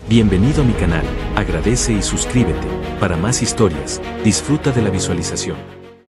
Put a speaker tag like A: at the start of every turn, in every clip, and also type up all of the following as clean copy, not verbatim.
A: Bienvenido a mi canal, agradece y suscríbete. Para más historias, disfruta de la visualización.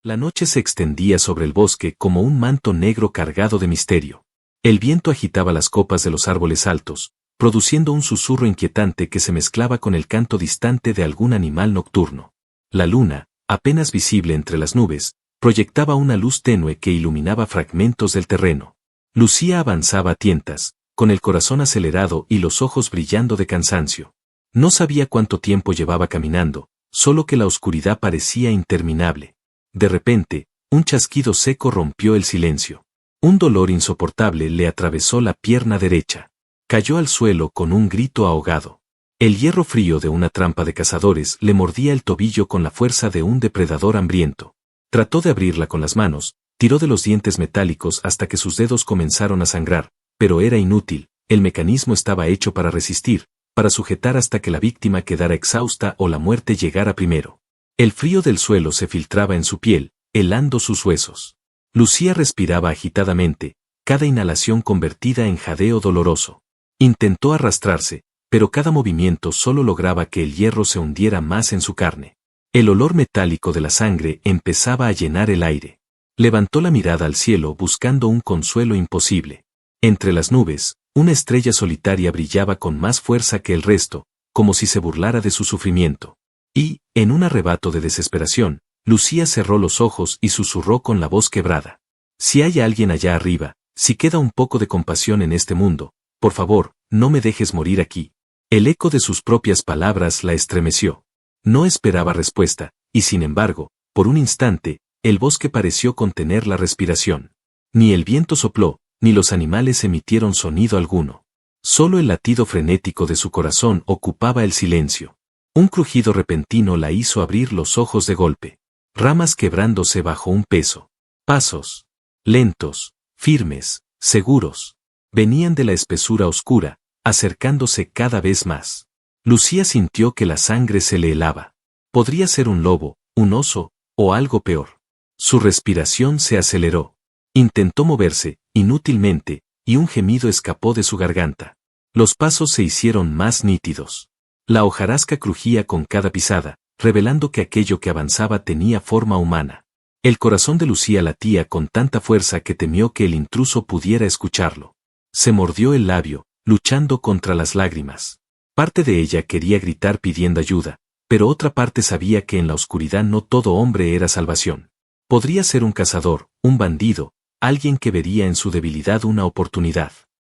A: La noche se extendía sobre el bosque como un manto negro cargado de misterio. El viento agitaba las copas de los árboles altos, produciendo un susurro inquietante que se mezclaba con el canto distante de algún animal nocturno. La luna, apenas visible entre las nubes, proyectaba una luz tenue que iluminaba fragmentos del terreno. Lucía avanzaba a tientas, con el corazón acelerado y los ojos brillando de cansancio. No sabía cuánto tiempo llevaba caminando, solo que la oscuridad parecía interminable. De repente, un chasquido seco rompió el silencio. Un dolor insoportable le atravesó la pierna derecha. Cayó al suelo con un grito ahogado. El hierro frío de una trampa de cazadores le mordía el tobillo con la fuerza de un depredador hambriento. Trató de abrirla con las manos, tiró de los dientes metálicos hasta que sus dedos comenzaron a sangrar, pero era inútil, el mecanismo estaba hecho para resistir, para sujetar hasta que la víctima quedara exhausta o la muerte llegara primero. El frío del suelo se filtraba en su piel, helando sus huesos. Lucía respiraba agitadamente, cada inhalación convertida en jadeo doloroso. Intentó arrastrarse, pero cada movimiento solo lograba que el hierro se hundiera más en su carne. El olor metálico de la sangre empezaba a llenar el aire. Levantó la mirada al cielo buscando un consuelo imposible. Entre las nubes, una estrella solitaria brillaba con más fuerza que el resto, como si se burlara de su sufrimiento. Y, en un arrebato de desesperación, Lucía cerró los ojos y susurró con la voz quebrada. Si hay alguien allá arriba, si queda un poco de compasión en este mundo, por favor, no me dejes morir aquí. El eco de sus propias palabras la estremeció. No esperaba respuesta, y sin embargo, por un instante, el bosque pareció contener la respiración. Ni el viento sopló, ni los animales emitieron sonido alguno. Solo el latido frenético de su corazón ocupaba el silencio. Un crujido repentino la hizo abrir los ojos de golpe. Ramas quebrándose bajo un peso. Pasos. Lentos, firmes, seguros. Venían de la espesura oscura, acercándose cada vez más. Lucía sintió que la sangre se le helaba. Podría ser un lobo, un oso, o algo peor. Su respiración se aceleró. Intentó moverse, inútilmente, y un gemido escapó de su garganta. Los pasos se hicieron más nítidos. La hojarasca crujía con cada pisada, revelando que aquello que avanzaba tenía forma humana. El corazón de Lucía latía con tanta fuerza que temió que el intruso pudiera escucharlo. Se mordió el labio, luchando contra las lágrimas. Parte de ella quería gritar pidiendo ayuda, pero otra parte sabía que en la oscuridad no todo hombre era salvación. Podría ser un cazador, un bandido, alguien que vería en su debilidad una oportunidad.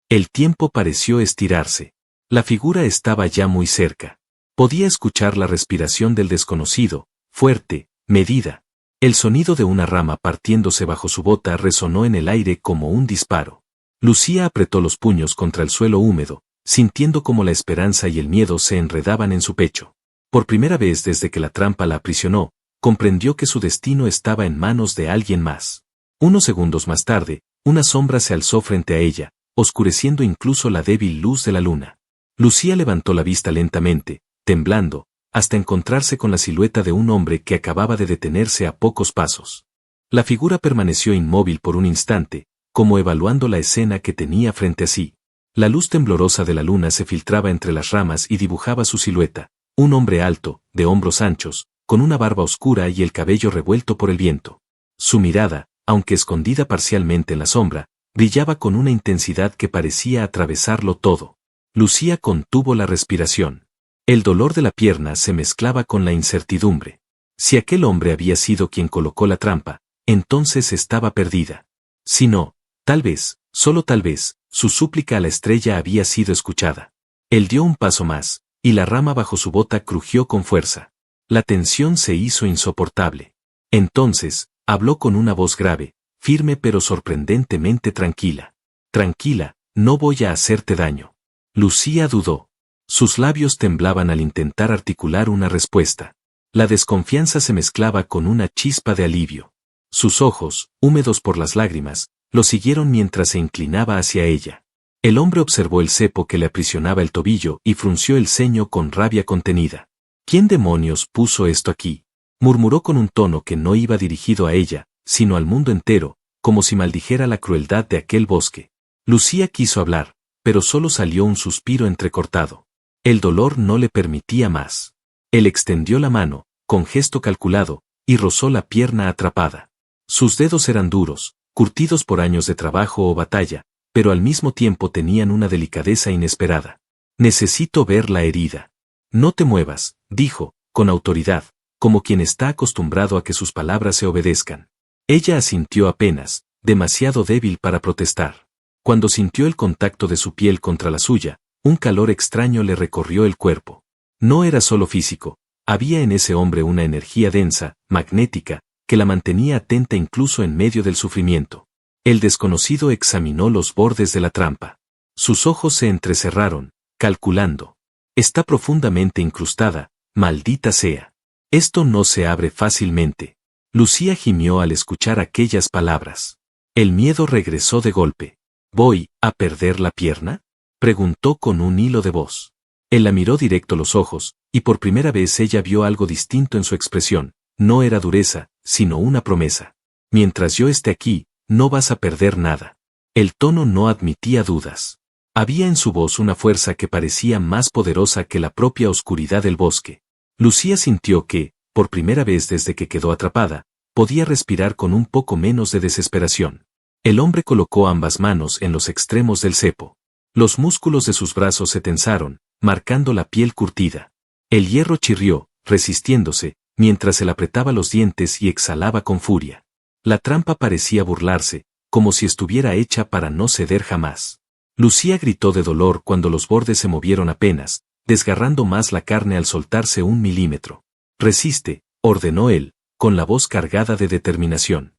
A: El tiempo pareció estirarse. La figura estaba ya muy cerca. Podía escuchar la respiración del desconocido, fuerte, medida. El sonido de una rama partiéndose bajo su bota resonó en el aire como un disparo. Lucía apretó los puños contra el suelo húmedo, sintiendo como la esperanza y el miedo se enredaban en su pecho. Por primera vez desde que la trampa la aprisionó, comprendió que su destino estaba en manos de alguien más. Unos segundos más tarde, una sombra se alzó frente a ella, oscureciendo incluso la débil luz de la luna. Lucía levantó la vista lentamente, temblando, hasta encontrarse con la silueta de un hombre que acababa de detenerse a pocos pasos. La figura permaneció inmóvil por un instante, como evaluando la escena que tenía frente a sí. La luz temblorosa de la luna se filtraba entre las ramas y dibujaba su silueta, un hombre alto, de hombros anchos, con una barba oscura y el cabello revuelto por el viento. Su mirada, aunque escondida parcialmente en la sombra, brillaba con una intensidad que parecía atravesarlo todo. Lucía contuvo la respiración. El dolor de la pierna se mezclaba con la incertidumbre. Si aquel hombre había sido quien colocó la trampa, entonces estaba perdida. Si no, tal vez, solo tal vez, su súplica a la estrella había sido escuchada. Él dio un paso más, y la rama bajo su bota crujió con fuerza. La tensión se hizo insoportable. Entonces, habló con una voz grave, firme pero sorprendentemente tranquila. Tranquila, no voy a hacerte daño. Lucía dudó. Sus labios temblaban al intentar articular una respuesta. La desconfianza se mezclaba con una chispa de alivio. Sus ojos, húmedos por las lágrimas, lo siguieron mientras se inclinaba hacia ella. El hombre observó el cepo que le aprisionaba el tobillo y frunció el ceño con rabia contenida. ¿Quién demonios puso esto aquí? Murmuró con un tono que no iba dirigido a ella, sino al mundo entero, como si maldijera la crueldad de aquel bosque. Lucía quiso hablar, pero solo salió un suspiro entrecortado. El dolor no le permitía más. Él extendió la mano, con gesto calculado, y rozó la pierna atrapada. Sus dedos eran duros, curtidos por años de trabajo o batalla, pero al mismo tiempo tenían una delicadeza inesperada. Necesito ver la herida. No te muevas, dijo, con autoridad, como quien está acostumbrado a que sus palabras se obedezcan. Ella asintió apenas, demasiado débil para protestar. Cuando sintió el contacto de su piel contra la suya, un calor extraño le recorrió el cuerpo. No era solo físico, había en ese hombre una energía densa, magnética, que la mantenía atenta incluso en medio del sufrimiento. El desconocido examinó los bordes de la trampa. Sus ojos se entrecerraron, calculando. Está profundamente incrustada, maldita sea. Esto no se abre fácilmente. Lucía gimió al escuchar aquellas palabras. El miedo regresó de golpe. ¿Voy a perder la pierna?, preguntó con un hilo de voz. Él la miró directo a los ojos, y por primera vez ella vio algo distinto en su expresión. No era dureza, sino una promesa. Mientras yo esté aquí, no vas a perder nada. El tono no admitía dudas. Había en su voz una fuerza que parecía más poderosa que la propia oscuridad del bosque. Lucía sintió que, por primera vez desde que quedó atrapada, podía respirar con un poco menos de desesperación. El hombre colocó ambas manos en los extremos del cepo. Los músculos de sus brazos se tensaron, marcando la piel curtida. El hierro chirrió, resistiéndose, mientras él apretaba los dientes y exhalaba con furia. La trampa parecía burlarse, como si estuviera hecha para no ceder jamás. Lucía gritó de dolor cuando los bordes se movieron apenas, desgarrando más la carne al soltarse 1 milímetro. Resiste, ordenó él, con la voz cargada de determinación.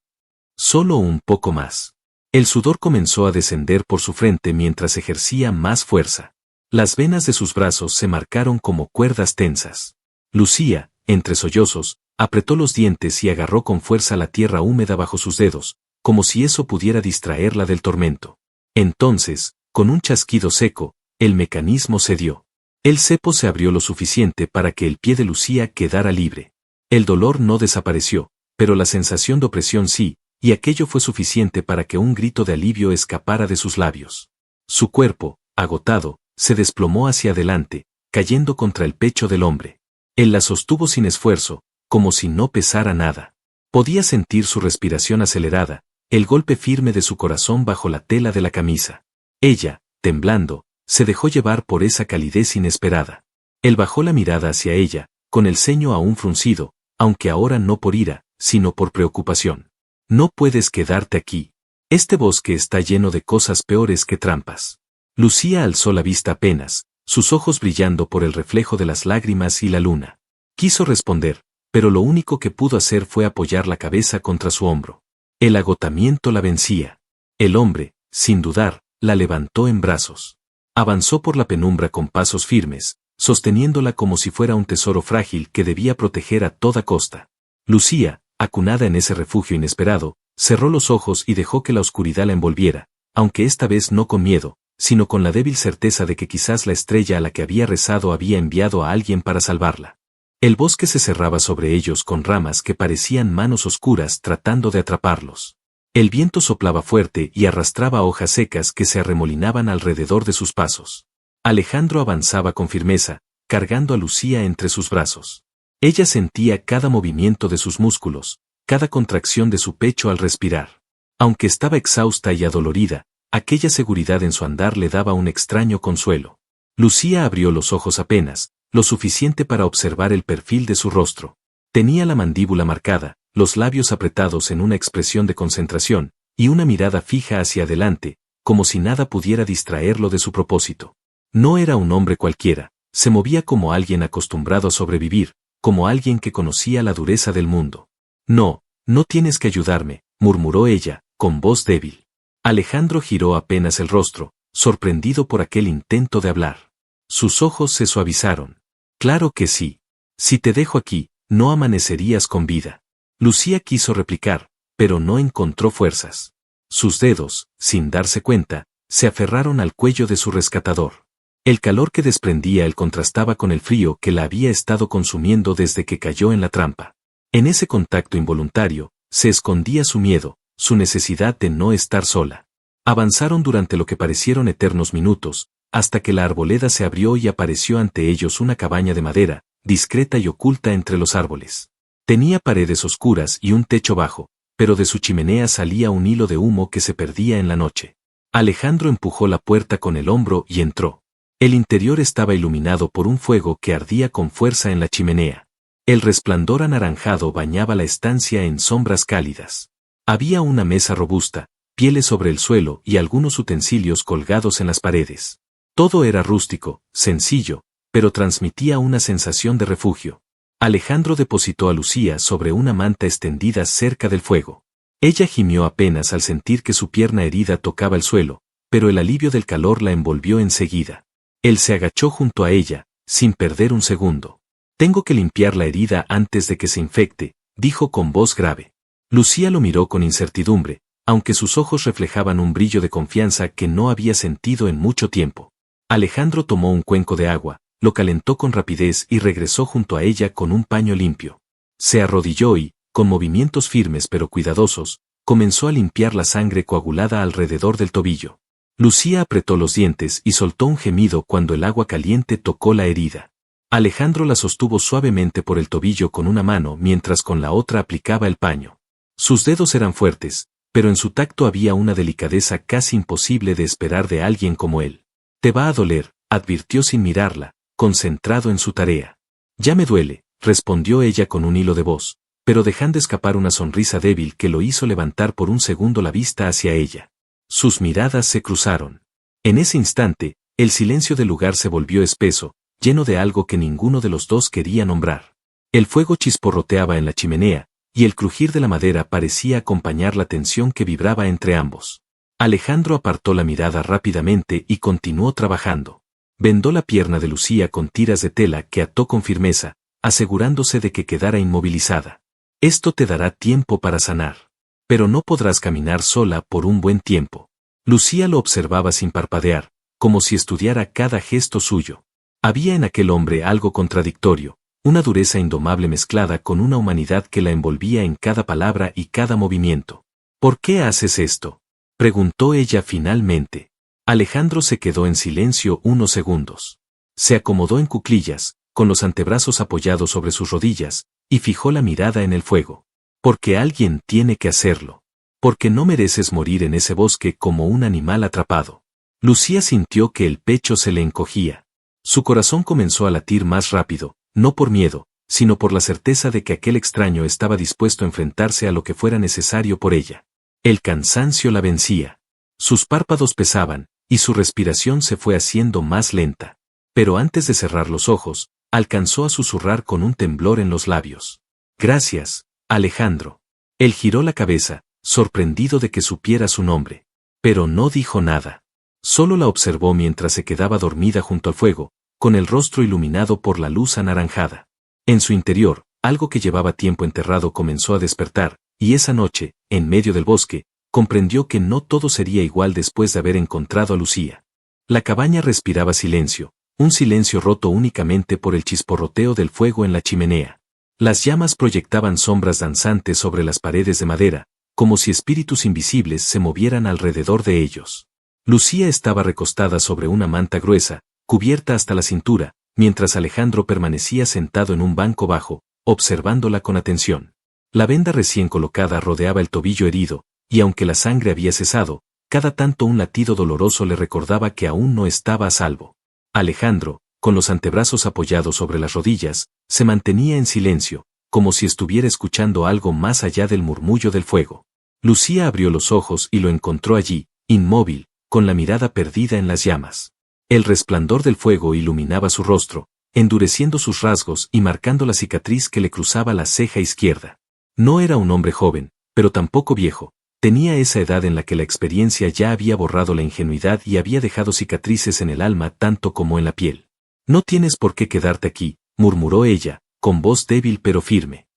A: Solo un poco más. El sudor comenzó a descender por su frente mientras ejercía más fuerza. Las venas de sus brazos se marcaron como cuerdas tensas. Lucía, entre sollozos, apretó los dientes y agarró con fuerza la tierra húmeda bajo sus dedos, como si eso pudiera distraerla del tormento. Entonces, con un chasquido seco, el mecanismo cedió. El cepo se abrió lo suficiente para que el pie de Lucía quedara libre. El dolor no desapareció, pero la sensación de opresión sí, y aquello fue suficiente para que un grito de alivio escapara de sus labios. Su cuerpo, agotado, se desplomó hacia adelante, cayendo contra el pecho del hombre. Él la sostuvo sin esfuerzo, como si no pesara nada. Podía sentir su respiración acelerada, el golpe firme de su corazón bajo la tela de la camisa. Ella, temblando, se dejó llevar por esa calidez inesperada. Él bajó la mirada hacia ella, con el ceño aún fruncido, aunque ahora no por ira, sino por preocupación. No puedes quedarte aquí. Este bosque está lleno de cosas peores que trampas. Lucía alzó la vista apenas, sus ojos brillando por el reflejo de las lágrimas y la luna. Quiso responder, pero lo único que pudo hacer fue apoyar la cabeza contra su hombro. El agotamiento la vencía. El hombre, sin dudar, la levantó en brazos. Avanzó por la penumbra con pasos firmes, sosteniéndola como si fuera un tesoro frágil que debía proteger a toda costa. Lucía, acunada en ese refugio inesperado, cerró los ojos y dejó que la oscuridad la envolviera, aunque esta vez no con miedo, sino con la débil certeza de que quizás la estrella a la que había rezado había enviado a alguien para salvarla. El bosque se cerraba sobre ellos con ramas que parecían manos oscuras tratando de atraparlos. El viento soplaba fuerte y arrastraba hojas secas que se arremolinaban alrededor de sus pasos. Alejandro avanzaba con firmeza, cargando a Lucía entre sus brazos. Ella sentía cada movimiento de sus músculos, cada contracción de su pecho al respirar. Aunque estaba exhausta y adolorida, aquella seguridad en su andar le daba un extraño consuelo. Lucía abrió los ojos apenas, lo suficiente para observar el perfil de su rostro. Tenía la mandíbula marcada, los labios apretados en una expresión de concentración, y una mirada fija hacia adelante, como si nada pudiera distraerlo de su propósito. No era un hombre cualquiera, se movía como alguien acostumbrado a sobrevivir, como alguien que conocía la dureza del mundo. No, no tienes que ayudarme, murmuró ella, con voz débil. Alejandro giró apenas el rostro, sorprendido por aquel intento de hablar. Sus ojos se suavizaron. Claro que sí. Si te dejo aquí, no amanecerías con vida. Lucía quiso replicar, pero no encontró fuerzas. Sus dedos, sin darse cuenta, se aferraron al cuello de su rescatador. El calor que desprendía él contrastaba con el frío que la había estado consumiendo desde que cayó en la trampa. En ese contacto involuntario, se escondía su miedo, su necesidad de no estar sola. Avanzaron durante lo que parecieron eternos minutos, hasta que la arboleda se abrió y apareció ante ellos una cabaña de madera, discreta y oculta entre los árboles. Tenía paredes oscuras y un techo bajo, pero de su chimenea salía un hilo de humo que se perdía en la noche. Alejandro empujó la puerta con el hombro y entró. El interior estaba iluminado por un fuego que ardía con fuerza en la chimenea. El resplandor anaranjado bañaba la estancia en sombras cálidas. Había una mesa robusta, pieles sobre el suelo y algunos utensilios colgados en las paredes. Todo era rústico, sencillo, pero transmitía una sensación de refugio. Alejandro depositó a Lucía sobre una manta extendida cerca del fuego. Ella gimió apenas al sentir que su pierna herida tocaba el suelo, pero el alivio del calor la envolvió enseguida. Él se agachó junto a ella, sin perder un segundo. «Tengo que limpiar la herida antes de que se infecte», dijo con voz grave. Lucía lo miró con incertidumbre, aunque sus ojos reflejaban un brillo de confianza que no había sentido en mucho tiempo. Alejandro tomó un cuenco de agua, lo calentó con rapidez y regresó junto a ella con un paño limpio. Se arrodilló y, con movimientos firmes pero cuidadosos, comenzó a limpiar la sangre coagulada alrededor del tobillo. Lucía apretó los dientes y soltó un gemido cuando el agua caliente tocó la herida. Alejandro la sostuvo suavemente por el tobillo con una mano mientras con la otra aplicaba el paño. Sus dedos eran fuertes, pero en su tacto había una delicadeza casi imposible de esperar de alguien como él. «Te va a doler», advirtió sin mirarla, concentrado en su tarea. «Ya me duele», respondió ella con un hilo de voz, pero dejando escapar una sonrisa débil que lo hizo levantar por un segundo la vista hacia ella. Sus miradas se cruzaron. En ese instante, el silencio del lugar se volvió espeso, lleno de algo que ninguno de los dos quería nombrar. El fuego chisporroteaba en la chimenea, y el crujir de la madera parecía acompañar la tensión que vibraba entre ambos. Alejandro apartó la mirada rápidamente y continuó trabajando. Vendó la pierna de Lucía con tiras de tela que ató con firmeza, asegurándose de que quedara inmovilizada. «Esto te dará tiempo para sanar. Pero no podrás caminar sola por un buen tiempo». Lucía lo observaba sin parpadear, como si estudiara cada gesto suyo. Había en aquel hombre algo contradictorio, una dureza indomable mezclada con una humanidad que la envolvía en cada palabra y cada movimiento. «¿Por qué haces esto?», preguntó ella finalmente. Alejandro se quedó en silencio unos segundos. Se acomodó en cuclillas, con los antebrazos apoyados sobre sus rodillas, y fijó la mirada en el fuego. «Porque alguien tiene que hacerlo. Porque no mereces morir en ese bosque como un animal atrapado». Lucía sintió que el pecho se le encogía. Su corazón comenzó a latir más rápido, no por miedo, sino por la certeza de que aquel extraño estaba dispuesto a enfrentarse a lo que fuera necesario por ella. El cansancio la vencía. Sus párpados pesaban, y su respiración se fue haciendo más lenta. Pero antes de cerrar los ojos, alcanzó a susurrar con un temblor en los labios. «Gracias, Alejandro». Él giró la cabeza, sorprendido de que supiera su nombre. Pero no dijo nada. Solo la observó mientras se quedaba dormida junto al fuego, con el rostro iluminado por la luz anaranjada. En su interior, algo que llevaba tiempo enterrado comenzó a despertar, y esa noche, en medio del bosque, comprendió que no todo sería igual después de haber encontrado a Lucía. La cabaña respiraba silencio, un silencio roto únicamente por el chisporroteo del fuego en la chimenea. Las llamas proyectaban sombras danzantes sobre las paredes de madera, como si espíritus invisibles se movieran alrededor de ellos. Lucía estaba recostada sobre una manta gruesa, cubierta hasta la cintura, mientras Alejandro permanecía sentado en un banco bajo, observándola con atención. La venda recién colocada rodeaba el tobillo herido, y aunque la sangre había cesado, cada tanto un latido doloroso le recordaba que aún no estaba a salvo. Alejandro, con los antebrazos apoyados sobre las rodillas, se mantenía en silencio, como si estuviera escuchando algo más allá del murmullo del fuego. Lucía abrió los ojos y lo encontró allí, inmóvil, con la mirada perdida en las llamas. El resplandor del fuego iluminaba su rostro, endureciendo sus rasgos y marcando la cicatriz que le cruzaba la ceja izquierda. No era un hombre joven, pero tampoco viejo. Tenía esa edad en la que la experiencia ya había borrado la ingenuidad y había dejado cicatrices en el alma tanto como en la piel. «No tienes por qué quedarte aquí», murmuró ella, con voz débil pero firme.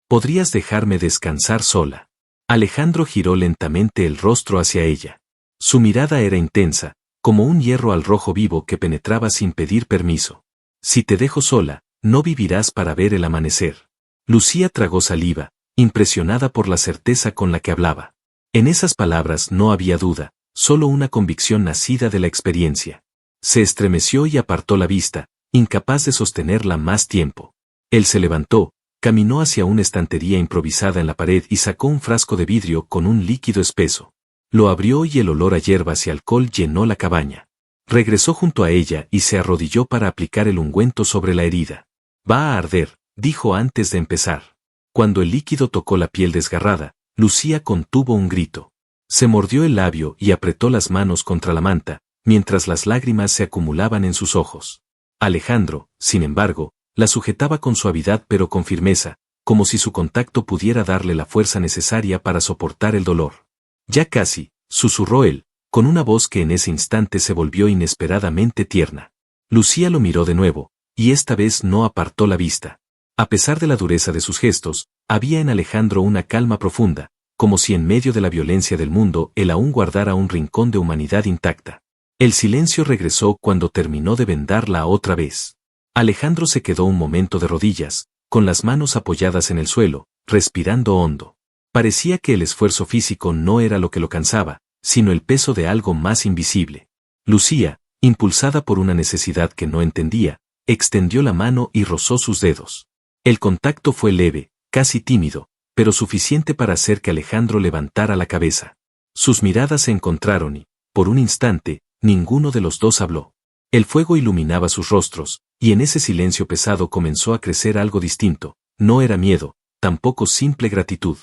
A: «Podrías dejarme descansar sola». Alejandro giró lentamente el rostro hacia ella. Su mirada era intensa, como un hierro al rojo vivo que penetraba sin pedir permiso. «Si te dejo sola, no vivirás para ver el amanecer». Lucía tragó saliva, impresionada por la certeza con la que hablaba. En esas palabras no había duda, solo una convicción nacida de la experiencia. Se estremeció y apartó la vista, incapaz de sostenerla más tiempo. Él se levantó, caminó hacia una estantería improvisada en la pared y sacó un frasco de vidrio con un líquido espeso. Lo abrió y el olor a hierbas y alcohol llenó la cabaña. Regresó junto a ella y se arrodilló para aplicar el ungüento sobre la herida. «Va a arder», dijo antes de empezar. Cuando el líquido tocó la piel desgarrada, Lucía contuvo un grito. Se mordió el labio y apretó las manos contra la manta, mientras las lágrimas se acumulaban en sus ojos. Alejandro, sin embargo, la sujetaba con suavidad pero con firmeza, como si su contacto pudiera darle la fuerza necesaria para soportar el dolor. «Ya casi», susurró él, con una voz que en ese instante se volvió inesperadamente tierna. Lucía lo miró de nuevo, y esta vez no apartó la vista. A pesar de la dureza de sus gestos, había en Alejandro una calma profunda, como si en medio de la violencia del mundo él aún guardara un rincón de humanidad intacta. El silencio regresó cuando terminó de vendarla otra vez. Alejandro se quedó un momento de rodillas, con las manos apoyadas en el suelo, respirando hondo. Parecía que el esfuerzo físico no era lo que lo cansaba, sino el peso de algo más invisible. Lucía, impulsada por una necesidad que no entendía, extendió la mano y rozó sus dedos. El contacto fue leve, casi tímido, pero suficiente para hacer que Alejandro levantara la cabeza. Sus miradas se encontraron y, por un instante, ninguno de los dos habló. El fuego iluminaba sus rostros, y en ese silencio pesado comenzó a crecer algo distinto. No era miedo, tampoco simple gratitud.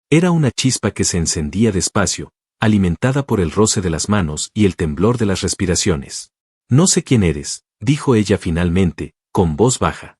A: Era una chispa que se encendía despacio, alimentada por el roce de las manos y el temblor de las respiraciones. «No sé quién eres», dijo ella finalmente, con voz baja.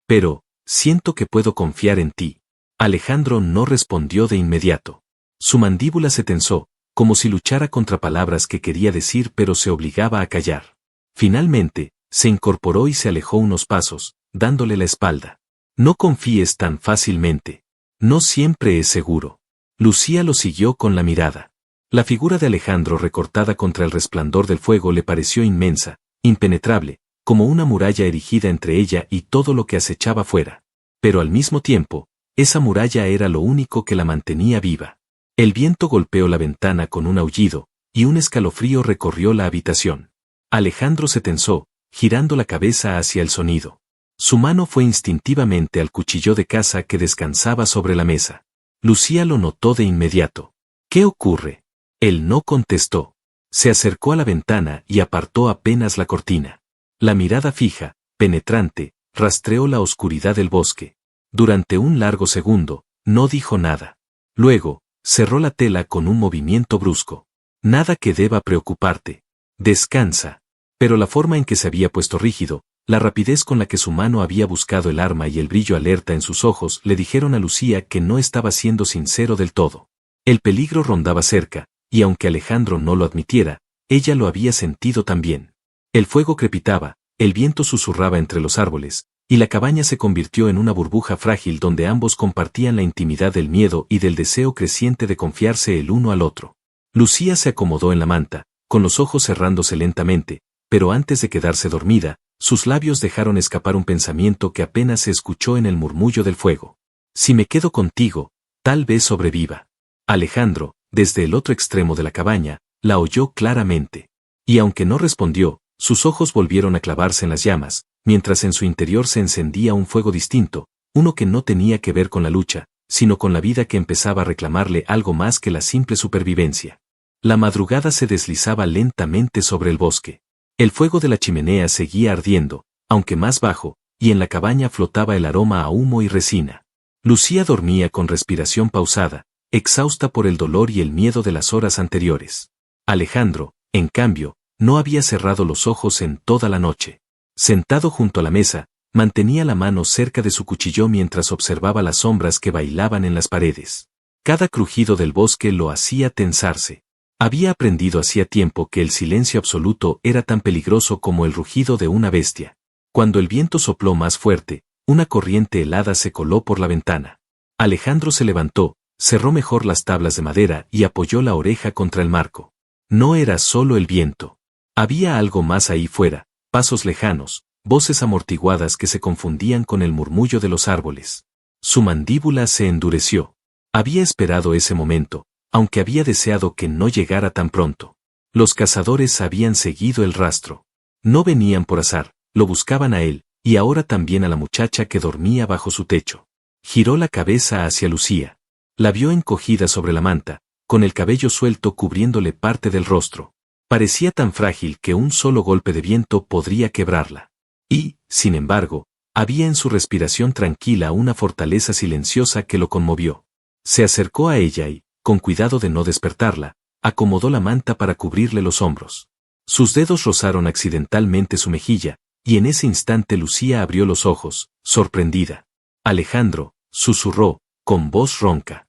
A: «Pero, siento que puedo confiar en ti». Alejandro no respondió de inmediato. Su mandíbula se tensó, como si luchara contra palabras que quería decir pero se obligaba a callar. Finalmente, se incorporó y se alejó unos pasos, dándole la espalda. «No confíes tan fácilmente. No siempre es seguro». Lucía lo siguió con la mirada. La figura de Alejandro recortada contra el resplandor del fuego le pareció inmensa, impenetrable, como una muralla erigida entre ella y todo lo que acechaba fuera. Pero al mismo tiempo, esa muralla era lo único que la mantenía viva. El viento golpeó la ventana con un aullido, y un escalofrío recorrió la habitación. Alejandro se tensó, girando la cabeza hacia el sonido. Su mano fue instintivamente al cuchillo de caza que descansaba sobre la mesa. Lucía lo notó de inmediato. «¿Qué ocurre?». Él no contestó. Se acercó a la ventana y apartó apenas la cortina. La mirada fija, penetrante, rastreó la oscuridad del bosque. Durante un largo segundo, no dijo nada. Luego, cerró la tela con un movimiento brusco. «Nada que deba preocuparte. Descansa». Pero la forma en que se había puesto rígido, la rapidez con la que su mano había buscado el arma y el brillo alerta en sus ojos le dijeron a Lucía que no estaba siendo sincero del todo. El peligro rondaba cerca, y aunque Alejandro no lo admitiera, ella lo había sentido también. El fuego crepitaba, el viento susurraba entre los árboles, y la cabaña se convirtió en una burbuja frágil donde ambos compartían la intimidad del miedo y del deseo creciente de confiarse el uno al otro. Lucía se acomodó en la manta, con los ojos cerrándose lentamente, pero antes de quedarse dormida, sus labios dejaron escapar un pensamiento que apenas se escuchó en el murmullo del fuego. «Si me quedo contigo, tal vez sobreviva». Alejandro, desde el otro extremo de la cabaña, la oyó claramente. Y aunque no respondió, sus ojos volvieron a clavarse en las llamas, mientras en su interior se encendía un fuego distinto, uno que no tenía que ver con la lucha, sino con la vida que empezaba a reclamarle algo más que la simple supervivencia. La madrugada se deslizaba lentamente sobre el bosque. El fuego de la chimenea seguía ardiendo, aunque más bajo, y en la cabaña flotaba el aroma a humo y resina. Lucía dormía con respiración pausada, exhausta por el dolor y el miedo de las horas anteriores. Alejandro, en cambio, no había cerrado los ojos en toda la noche. Sentado junto a la mesa, mantenía la mano cerca de su cuchillo mientras observaba las sombras que bailaban en las paredes. Cada crujido del bosque lo hacía tensarse. Había aprendido hacía tiempo que el silencio absoluto era tan peligroso como el rugido de una bestia. Cuando el viento sopló más fuerte, una corriente helada se coló por la ventana. Alejandro se levantó, cerró mejor las tablas de madera y apoyó la oreja contra el marco. No era solo el viento. Había algo más ahí fuera, pasos lejanos, voces amortiguadas que se confundían con el murmullo de los árboles. Su mandíbula se endureció. Había esperado ese momento, aunque había deseado que no llegara tan pronto. Los cazadores habían seguido el rastro. No venían por azar, lo buscaban a él, y ahora también a la muchacha que dormía bajo su techo. Giró la cabeza hacia Lucía. La vio encogida sobre la manta, con el cabello suelto cubriéndole parte del rostro. Parecía tan frágil que un solo golpe de viento podría quebrarla. Y, sin embargo, había en su respiración tranquila una fortaleza silenciosa que lo conmovió. Se acercó a ella y, con cuidado de no despertarla, acomodó la manta para cubrirle los hombros. Sus dedos rozaron accidentalmente su mejilla, y en ese instante Lucía abrió los ojos, sorprendida. Alejandro, susurró, con voz ronca.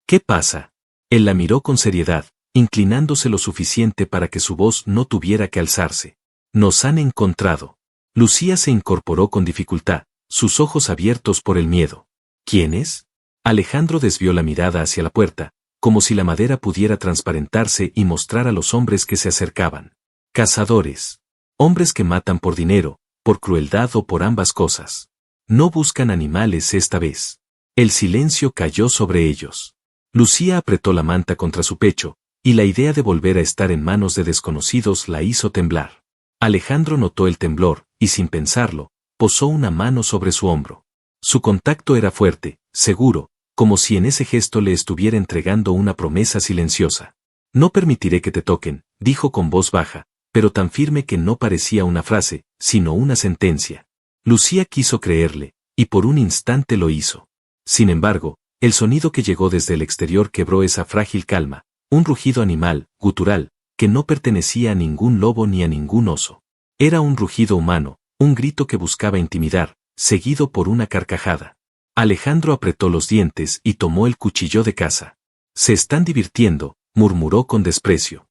A: ¿Qué pasa? Él la miró con seriedad, inclinándose lo suficiente para que su voz no tuviera que alzarse. Nos han encontrado. Lucía se incorporó con dificultad, sus ojos abiertos por el miedo. ¿Quién es? Alejandro desvió la mirada hacia la puerta, como si la madera pudiera transparentarse y mostrar a los hombres que se acercaban. Cazadores. Hombres que matan por dinero, por crueldad o por ambas cosas. No buscan animales esta vez. El silencio cayó sobre ellos. Lucía apretó la manta contra su pecho, y la idea de volver a estar en manos de desconocidos la hizo temblar. Alejandro notó el temblor, y sin pensarlo, posó una mano sobre su hombro. Su contacto era fuerte, seguro, como si en ese gesto le estuviera entregando una promesa silenciosa. No permitiré que te toquen, dijo con voz baja, pero tan firme que no parecía una frase, sino una sentencia. Lucía quiso creerle, y por un instante lo hizo. Sin embargo, el sonido que llegó desde el exterior quebró esa frágil calma, un rugido animal, gutural, que no pertenecía a ningún lobo ni a ningún oso. Era un rugido humano, un grito que buscaba intimidar, seguido por una carcajada. Alejandro apretó los dientes y tomó el cuchillo de caza. Se están divirtiendo, murmuró con desprecio.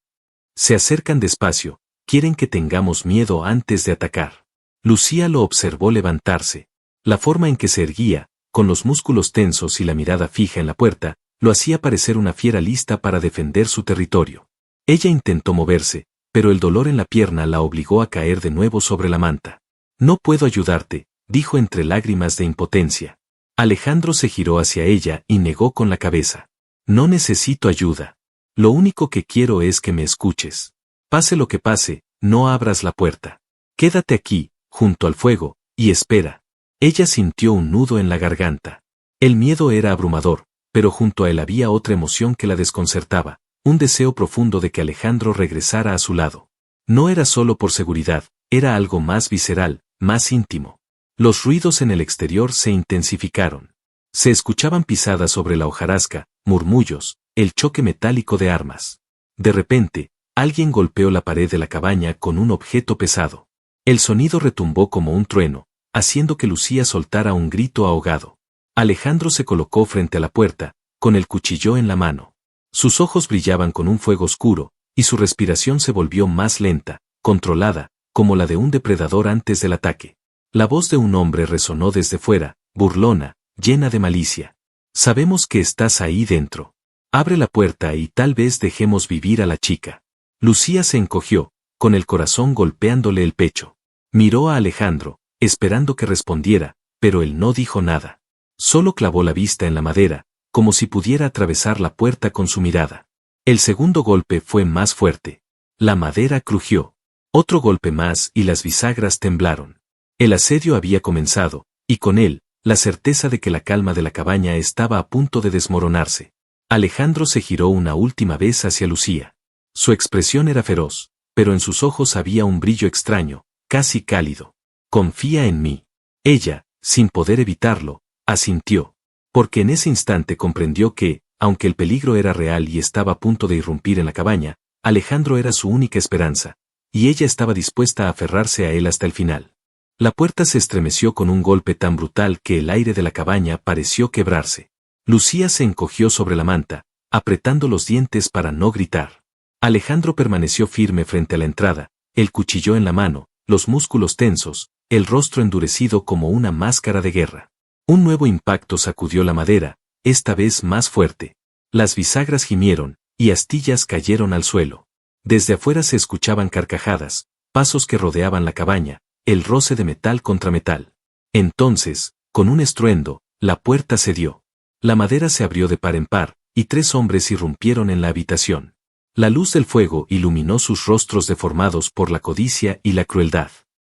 A: Se acercan despacio, quieren que tengamos miedo antes de atacar. Lucía lo observó levantarse. La forma en que se erguía, con los músculos tensos y la mirada fija en la puerta, lo hacía parecer una fiera lista para defender su territorio. Ella intentó moverse, pero el dolor en la pierna la obligó a caer de nuevo sobre la manta. No puedo ayudarte, dijo entre lágrimas de impotencia. Alejandro se giró hacia ella y negó con la cabeza. No necesito ayuda. Lo único que quiero es que me escuches. Pase lo que pase, no abras la puerta. Quédate aquí, junto al fuego, y espera. Ella sintió un nudo en la garganta. El miedo era abrumador, pero junto a él había otra emoción que la desconcertaba, un deseo profundo de que Alejandro regresara a su lado. No era solo por seguridad, era algo más visceral, más íntimo. Los ruidos en el exterior se intensificaron. Se escuchaban pisadas sobre la hojarasca, murmullos, el choque metálico de armas. De repente, alguien golpeó la pared de la cabaña con un objeto pesado. El sonido retumbó como un trueno, haciendo que Lucía soltara un grito ahogado. Alejandro se colocó frente a la puerta, con el cuchillo en la mano. Sus ojos brillaban con un fuego oscuro, y su respiración se volvió más lenta, controlada, como la de un depredador antes del ataque. La voz de un hombre resonó desde fuera, burlona, llena de malicia. Sabemos que estás ahí dentro. Abre la puerta y tal vez dejemos vivir a la chica. Lucía se encogió, con el corazón golpeándole el pecho. Miró a Alejandro, esperando que respondiera, pero él no dijo nada. Solo clavó la vista en la madera, como si pudiera atravesar la puerta con su mirada. El segundo golpe fue más fuerte. La madera crujió. Otro golpe más y las bisagras temblaron. El asedio había comenzado, y con él, la certeza de que la calma de la cabaña estaba a punto de desmoronarse. Alejandro se giró una última vez hacia Lucía. Su expresión era feroz, pero en sus ojos había un brillo extraño, casi cálido. Confía en mí. Ella, sin poder evitarlo, asintió. Porque en ese instante comprendió que, aunque el peligro era real y estaba a punto de irrumpir en la cabaña, Alejandro era su única esperanza, y ella estaba dispuesta a aferrarse a él hasta el final. La puerta se estremeció con un golpe tan brutal que el aire de la cabaña pareció quebrarse. Lucía se encogió sobre la manta, apretando los dientes para no gritar. Alejandro permaneció firme frente a la entrada, el cuchillo en la mano, los músculos tensos, el rostro endurecido como una máscara de guerra. Un nuevo impacto sacudió la madera, esta vez más fuerte. Las bisagras gimieron, y astillas cayeron al suelo. Desde afuera se escuchaban carcajadas, pasos que rodeaban la cabaña, el roce de metal contra metal. Entonces, con un estruendo, la puerta cedió. La madera se abrió de par en par, y 3 hombres irrumpieron en la habitación. La luz del fuego iluminó sus rostros deformados por la codicia y la crueldad.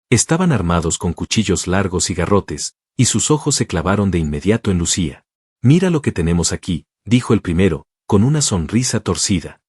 A: Estaban armados con cuchillos largos y garrotes, y sus ojos se clavaron de inmediato en Lucía. «Mira lo que tenemos aquí», dijo el primero, con una sonrisa torcida.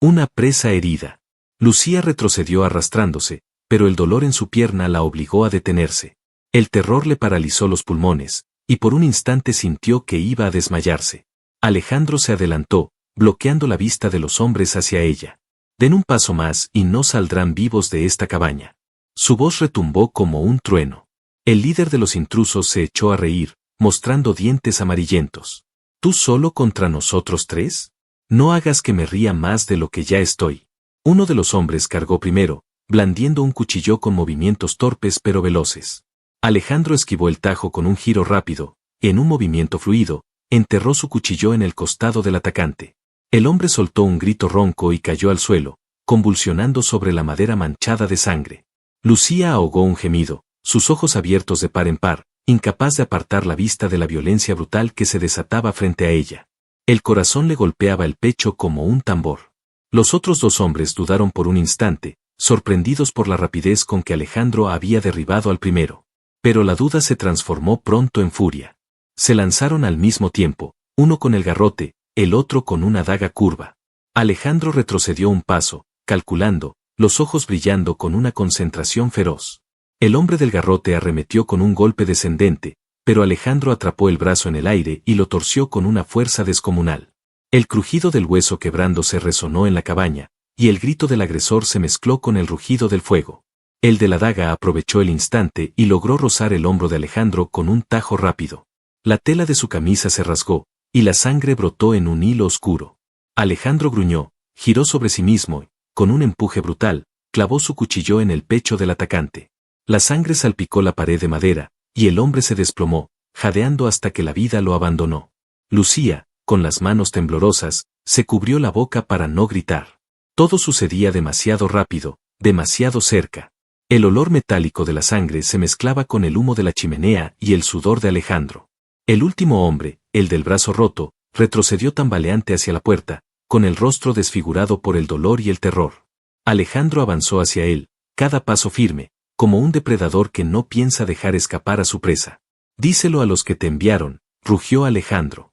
A: «Una presa herida». Lucía retrocedió arrastrándose, pero el dolor en su pierna la obligó a detenerse. El terror le paralizó los pulmones, y por un instante sintió que iba a desmayarse. Alejandro se adelantó, bloqueando la vista de los hombres hacia ella. «Den un paso más y no saldrán vivos de esta cabaña». Su voz retumbó como un trueno. El líder de los intrusos se echó a reír, mostrando dientes amarillentos. ¿Tú solo contra nosotros tres? No hagas que me ría más de lo que ya estoy. Uno de los hombres cargó primero, blandiendo un cuchillo con movimientos torpes pero veloces. Alejandro esquivó el tajo con un giro rápido, y en un movimiento fluido, enterró su cuchillo en el costado del atacante. El hombre soltó un grito ronco y cayó al suelo, convulsionando sobre la madera manchada de sangre. Lucía ahogó un gemido, sus ojos abiertos de par en par, incapaz de apartar la vista de la violencia brutal que se desataba frente a ella. El corazón le golpeaba el pecho como un tambor. Los otros dos hombres dudaron por un instante, sorprendidos por la rapidez con que Alejandro había derribado al primero. Pero la duda se transformó pronto en furia. Se lanzaron al mismo tiempo, uno con el garrote, el otro con una daga curva. Alejandro retrocedió un paso, calculando, los ojos brillando con una concentración feroz. El hombre del garrote arremetió con un golpe descendente, pero Alejandro atrapó el brazo en el aire y lo torció con una fuerza descomunal. El crujido del hueso quebrándose resonó en la cabaña, y el grito del agresor se mezcló con el rugido del fuego. El de la daga aprovechó el instante y logró rozar el hombro de Alejandro con un tajo rápido. La tela de su camisa se rasgó, y la sangre brotó en un hilo oscuro. Alejandro gruñó, giró sobre sí mismo y, con un empuje brutal, clavó su cuchillo en el pecho del atacante. La sangre salpicó la pared de madera, y el hombre se desplomó, jadeando hasta que la vida lo abandonó. Lucía, con las manos temblorosas, se cubrió la boca para no gritar. Todo sucedía demasiado rápido, demasiado cerca. El olor metálico de la sangre se mezclaba con el humo de la chimenea y el sudor de Alejandro. El último hombre, el del brazo roto, retrocedió tambaleante hacia la puerta, con el rostro desfigurado por el dolor y el terror. Alejandro avanzó hacia él, cada paso firme, como un depredador que no piensa dejar escapar a su presa. «Díselo a los que te enviaron», rugió Alejandro.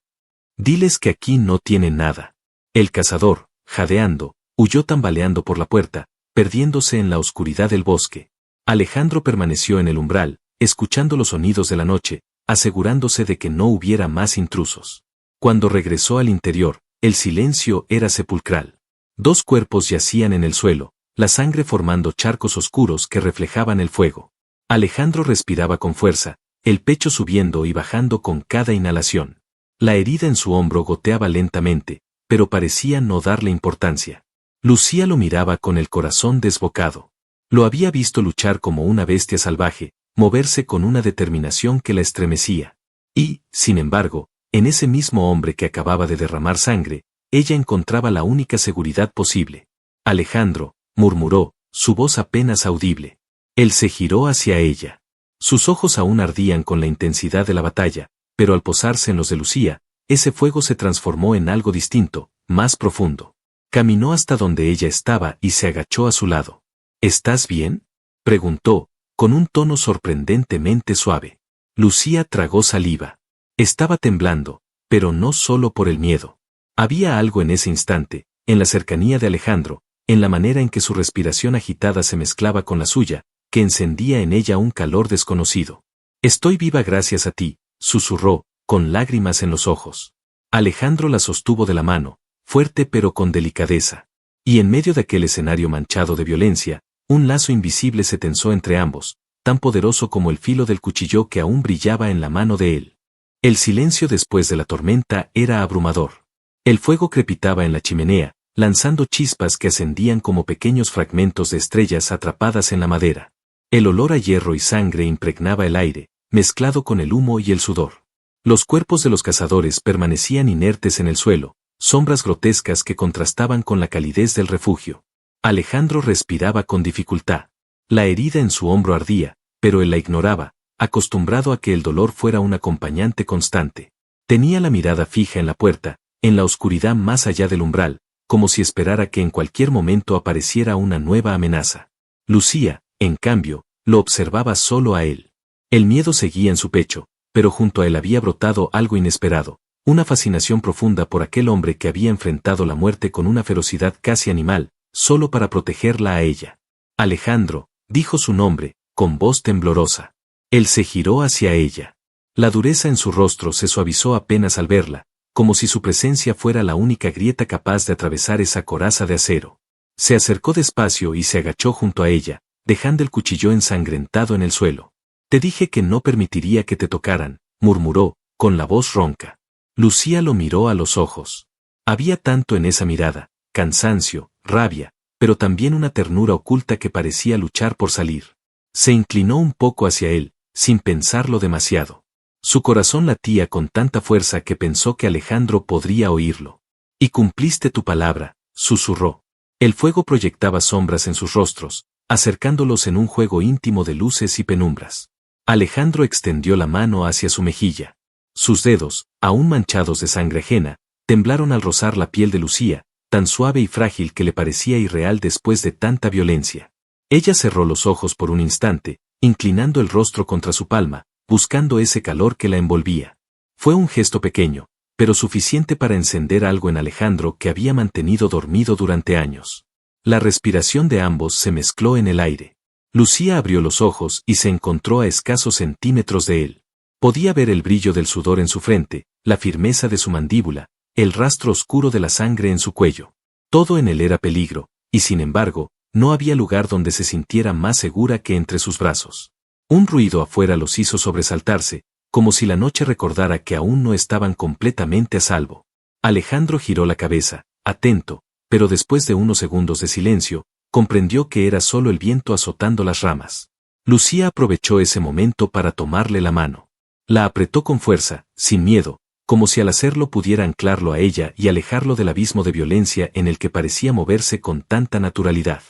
A: «Diles que aquí no tienen nada». El cazador, jadeando, huyó tambaleando por la puerta, perdiéndose en la oscuridad del bosque. Alejandro permaneció en el umbral, escuchando los sonidos de la noche, asegurándose de que no hubiera más intrusos. Cuando regresó al interior, el silencio era sepulcral. Dos cuerpos yacían en el suelo, la sangre formando charcos oscuros que reflejaban el fuego. Alejandro respiraba con fuerza, el pecho subiendo y bajando con cada inhalación. La herida en su hombro goteaba lentamente, pero parecía no darle importancia. Lucía lo miraba con el corazón desbocado. Lo había visto luchar como una bestia salvaje, moverse con una determinación que la estremecía. Y, sin embargo, en ese mismo hombre que acababa de derramar sangre, ella encontraba la única seguridad posible. «Alejandro», murmuró, su voz apenas audible. Él se giró hacia ella. Sus ojos aún ardían con la intensidad de la batalla, pero al posarse en los de Lucía, ese fuego se transformó en algo distinto, más profundo. Caminó hasta donde ella estaba y se agachó a su lado. «¿Estás bien?», preguntó, con un tono sorprendentemente suave. Lucía tragó saliva. Estaba temblando, pero no solo por el miedo. Había algo en ese instante, en la cercanía de Alejandro, en la manera en que su respiración agitada se mezclaba con la suya, que encendía en ella un calor desconocido. «Estoy viva gracias a ti», susurró, con lágrimas en los ojos. Alejandro la sostuvo de la mano, fuerte pero con delicadeza. Y en medio de aquel escenario manchado de violencia, un lazo invisible se tensó entre ambos, tan poderoso como el filo del cuchillo que aún brillaba en la mano de él. El silencio después de la tormenta era abrumador. El fuego crepitaba en la chimenea, lanzando chispas que ascendían como pequeños fragmentos de estrellas atrapadas en la madera. El olor a hierro y sangre impregnaba el aire, mezclado con el humo y el sudor. Los cuerpos de los cazadores permanecían inertes en el suelo, sombras grotescas que contrastaban con la calidez del refugio. Alejandro respiraba con dificultad. La herida en su hombro ardía, pero él la ignoraba, acostumbrado a que el dolor fuera un acompañante constante. Tenía la mirada fija en la puerta, en la oscuridad más allá del umbral, como si esperara que en cualquier momento apareciera una nueva amenaza. Lucía, en cambio, lo observaba solo a él. El miedo seguía en su pecho, pero junto a él había brotado algo inesperado, una fascinación profunda por aquel hombre que había enfrentado la muerte con una ferocidad casi animal, solo para protegerla a ella. Alejandro, dijo su nombre, con voz temblorosa. Él se giró hacia ella. La dureza en su rostro se suavizó apenas al verla, como si su presencia fuera la única grieta capaz de atravesar esa coraza de acero. Se acercó despacio y se agachó junto a ella, dejando el cuchillo ensangrentado en el suelo. Te dije que no permitiría que te tocaran, murmuró, con la voz ronca. Lucía lo miró a los ojos. Había tanto en esa mirada, cansancio, rabia, pero también una ternura oculta que parecía luchar por salir. Se inclinó un poco hacia él, sin pensarlo demasiado. Su corazón latía con tanta fuerza que pensó que Alejandro podría oírlo. Y cumpliste tu palabra, susurró. El fuego proyectaba sombras en sus rostros, acercándolos en un juego íntimo de luces y penumbras. Alejandro extendió la mano hacia su mejilla. Sus dedos, aún manchados de sangre ajena, temblaron al rozar la piel de Lucía, tan suave y frágil que le parecía irreal después de tanta violencia. Ella cerró los ojos por un instante, inclinando el rostro contra su palma, buscando ese calor que la envolvía. Fue un gesto pequeño, pero suficiente para encender algo en Alejandro que había mantenido dormido durante años. La respiración de ambos se mezcló en el aire. Lucía abrió los ojos y se encontró a escasos centímetros de él. Podía ver el brillo del sudor en su frente, la firmeza de su mandíbula, el rastro oscuro de la sangre en su cuello. Todo en él era peligro, y sin embargo, no había lugar donde se sintiera más segura que entre sus brazos. Un ruido afuera los hizo sobresaltarse, como si la noche recordara que aún no estaban completamente a salvo. Alejandro giró la cabeza, atento, pero después de unos segundos de silencio, comprendió que era solo el viento azotando las ramas. Lucía aprovechó ese momento para tomarle la mano. La apretó con fuerza, sin miedo, como si al hacerlo pudiera anclarlo a ella y alejarlo del abismo de violencia en el que parecía moverse con tanta naturalidad.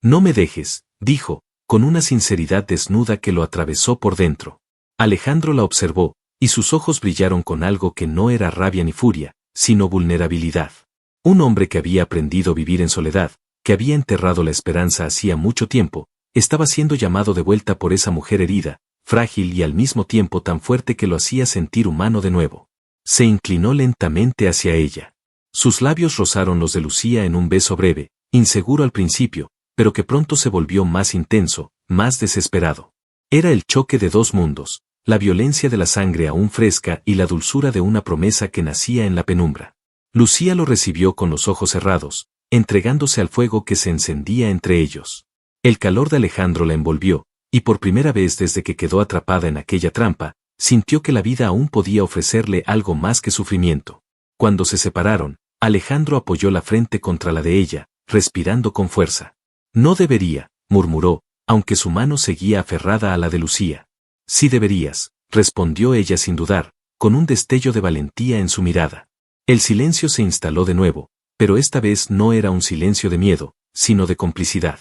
A: No me dejes, dijo, con una sinceridad desnuda que lo atravesó por dentro. Alejandro la observó, y sus ojos brillaron con algo que no era rabia ni furia, sino vulnerabilidad. Un hombre que había aprendido a vivir en soledad, que había enterrado la esperanza hacía mucho tiempo, estaba siendo llamado de vuelta por esa mujer herida, frágil y al mismo tiempo tan fuerte que lo hacía sentir humano de nuevo. Se inclinó lentamente hacia ella. Sus labios rozaron los de Lucía en un beso breve, inseguro al principio, pero que pronto se volvió más intenso, más desesperado. Era el choque de dos mundos, la violencia de la sangre aún fresca y la dulzura de una promesa que nacía en la penumbra. Lucía lo recibió con los ojos cerrados, entregándose al fuego que se encendía entre ellos. El calor de Alejandro la envolvió, y por primera vez desde que quedó atrapada en aquella trampa, sintió que la vida aún podía ofrecerle algo más que sufrimiento. Cuando se separaron, Alejandro apoyó la frente contra la de ella, respirando con fuerza. No debería, murmuró, aunque su mano seguía aferrada a la de Lucía. Sí deberías, respondió ella sin dudar, con un destello de valentía en su mirada. El silencio se instaló de nuevo, pero esta vez no era un silencio de miedo, sino de complicidad.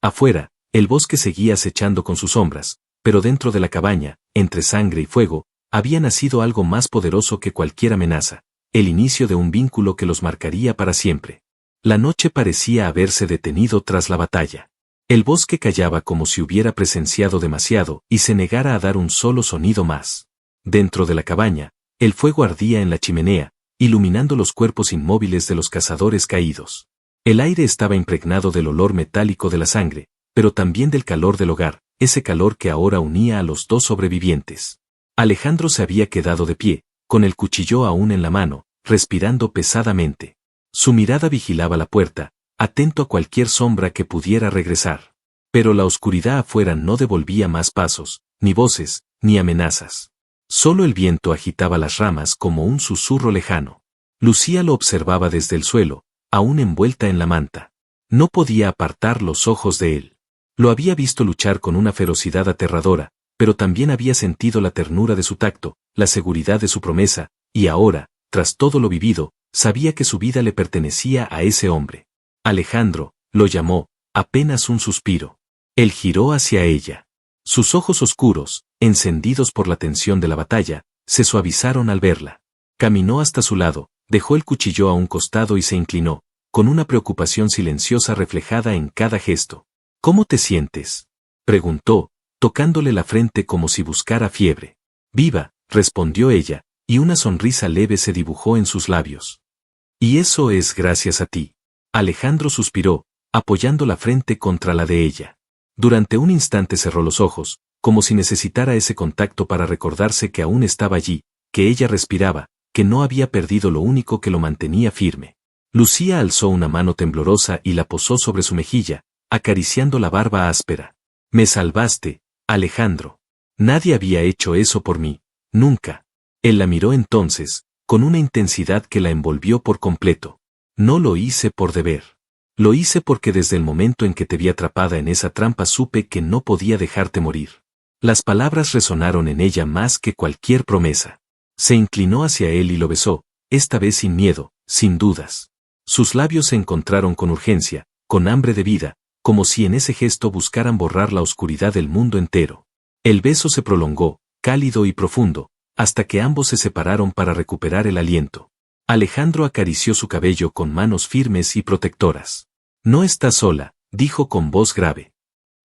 A: Afuera, el bosque seguía acechando con sus sombras, pero dentro de la cabaña, entre sangre y fuego, había nacido algo más poderoso que cualquier amenaza, el inicio de un vínculo que los marcaría para siempre. La noche parecía haberse detenido tras la batalla. El bosque callaba como si hubiera presenciado demasiado y se negara a dar un solo sonido más. Dentro de la cabaña, el fuego ardía en la chimenea, iluminando los cuerpos inmóviles de los cazadores caídos. El aire estaba impregnado del olor metálico de la sangre, pero también del calor del hogar, ese calor que ahora unía a los dos sobrevivientes. Alejandro se había quedado de pie, con el cuchillo aún en la mano, respirando pesadamente. Su mirada vigilaba la puerta, atento a cualquier sombra que pudiera regresar. Pero la oscuridad afuera no devolvía más pasos, ni voces, ni amenazas. Solo el viento agitaba las ramas como un susurro lejano. Lucía lo observaba desde el suelo, aún envuelta en la manta. No podía apartar los ojos de él. Lo había visto luchar con una ferocidad aterradora, pero también había sentido la ternura de su tacto, la seguridad de su promesa, y ahora, tras todo lo vivido, sabía que su vida le pertenecía a ese hombre. Alejandro, lo llamó, apenas un suspiro. Él giró hacia ella. Sus ojos oscuros, encendidos por la tensión de la batalla, se suavizaron al verla. Caminó hasta su lado, dejó el cuchillo a un costado y se inclinó, con una preocupación silenciosa reflejada en cada gesto. ¿Cómo te sientes?, preguntó, tocándole la frente como si buscara fiebre. Viva, respondió ella, y una sonrisa leve se dibujó en sus labios. Y eso es gracias a ti. Alejandro suspiró, apoyando la frente contra la de ella. Durante un instante cerró los ojos, como si necesitara ese contacto para recordarse que aún estaba allí, que ella respiraba, que no había perdido lo único que lo mantenía firme. Lucía alzó una mano temblorosa y la posó sobre su mejilla, acariciando la barba áspera. Me salvaste, Alejandro. Nadie había hecho eso por mí, nunca. Él la miró entonces, con una intensidad que la envolvió por completo. No lo hice por deber. Lo hice porque desde el momento en que te vi atrapada en esa trampa supe que no podía dejarte morir. Las palabras resonaron en ella más que cualquier promesa. Se inclinó hacia él y lo besó, esta vez sin miedo, sin dudas. Sus labios se encontraron con urgencia, con hambre de vida, como si en ese gesto buscaran borrar la oscuridad del mundo entero. El beso se prolongó, cálido y profundo, hasta que ambos se separaron para recuperar el aliento. Alejandro acarició su cabello con manos firmes y protectoras. No estás sola, dijo con voz grave.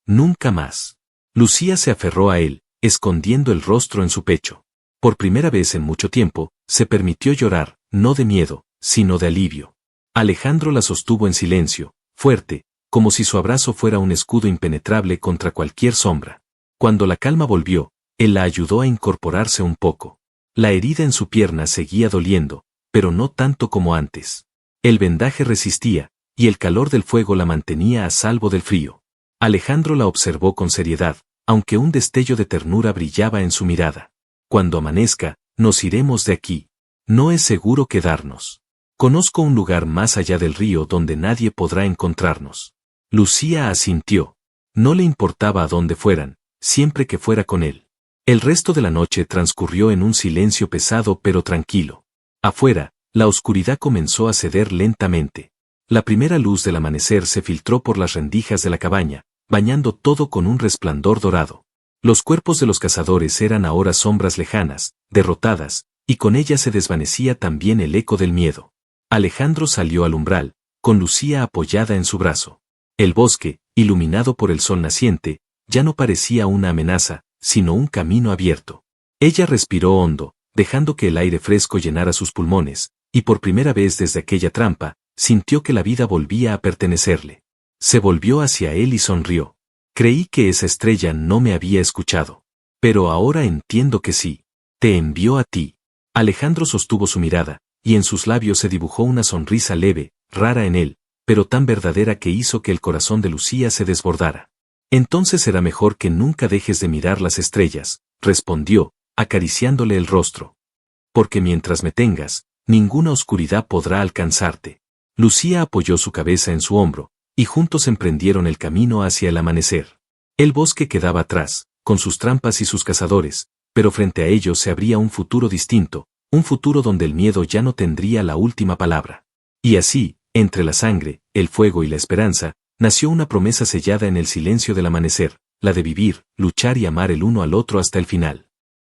A: Nunca más. Lucía se aferró a él, escondiendo el rostro en su pecho. Por primera vez en mucho tiempo, se permitió llorar, no de miedo, sino de alivio. Alejandro la sostuvo en silencio, fuerte, como si su abrazo fuera un escudo impenetrable contra cualquier sombra. Cuando la calma volvió, él la ayudó a incorporarse un poco. La herida en su pierna seguía doliendo, pero no tanto como antes. El vendaje resistía, y el calor del fuego la mantenía a salvo del frío. Alejandro la observó con seriedad, aunque un destello de ternura brillaba en su mirada. Cuando amanezca, nos iremos de aquí. No es seguro quedarnos. Conozco un lugar más allá del río donde nadie podrá encontrarnos. Lucía asintió. No le importaba a dónde fueran, siempre que fuera con él. El resto de la noche transcurrió en un silencio pesado pero tranquilo. Afuera, la oscuridad comenzó a ceder lentamente. La primera luz del amanecer se filtró por las rendijas de la cabaña, bañando todo con un resplandor dorado. Los cuerpos de los cazadores eran ahora sombras lejanas, derrotadas, y con ellas se desvanecía también el eco del miedo. Alejandro salió al umbral, con Lucía apoyada en su brazo. El bosque, iluminado por el sol naciente, ya no parecía una amenaza, sino un camino abierto. Ella respiró hondo, dejando que el aire fresco llenara sus pulmones, y por primera vez desde aquella trampa, sintió que la vida volvía a pertenecerle. Se volvió hacia él y sonrió. Creí que esa estrella no me había escuchado. Pero ahora entiendo que sí. Te envió a ti. Alejandro sostuvo su mirada, y en sus labios se dibujó una sonrisa leve, rara en él, pero tan verdadera que hizo que el corazón de Lucía se desbordara. Entonces será mejor que nunca dejes de mirar las estrellas, respondió, acariciándole el rostro. Porque mientras me tengas, ninguna oscuridad podrá alcanzarte. Lucía apoyó su cabeza en su hombro, y juntos emprendieron el camino hacia el amanecer. El bosque quedaba atrás, con sus trampas y sus cazadores, pero frente a ellos se abría un futuro distinto, un futuro donde el miedo ya no tendría la última palabra. Y así, entre la sangre, el fuego y la esperanza, nació una promesa sellada en el silencio del amanecer, la de vivir, luchar y amar el uno al otro hasta el final.